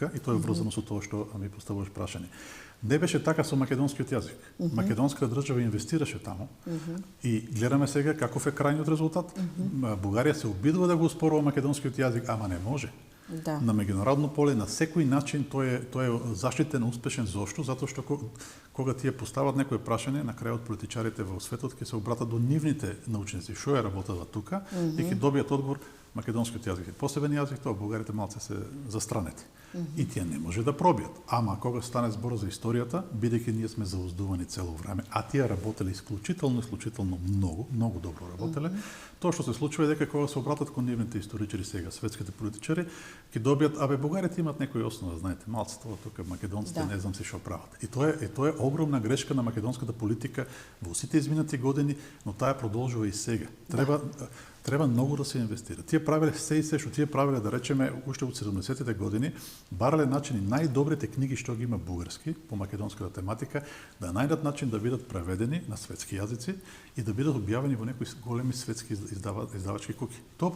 тука и тоа е врзано со тоа што ми поставуваш прашање. Не беше така со македонскиот јазик. Македонската држава инвестираше таму и гледаме сега каков е крајниот резултат. Бугарија се обидува да го успорува македонскиот јазик, ама не може. Да. На меѓународно поле на секој начин тој е заштитен, успешен. Зошто? Затоа што кога тие постават некое прашање, на крајот политичарите во светот ќе се обратат до нивните научници што е работела тука и ќе добијат одговор. Македонскиот јазик е посебен јазик, тоа бугарите малце се застранети. И тие не може да пробијат. Ама кога стане збор за историјата, бидејќи ние сме зауздувани цело време, а тие работеле исклучително многу добро работеле, тоа што се случува е дека кога се обратат кон нивните историчари сега, светските политичари, ќе добијат, бугарите имаат некој основа, знаете, малце тоа тука македонците не знам се што прават. И тоа е огромна грешка на македонската политика во сите изминати години, но таа продолжува и сега. Треба многу да се инвестира. Тие правеле се што тие правеле, да речеме, уште од 70-тите години, барале начини најдобрите книги што ги има бугарски по македонската тематика, да најдат начин да бидат преведени на светски јазици и да бидат објавени во некои големи светски издавачки куќи. Тоа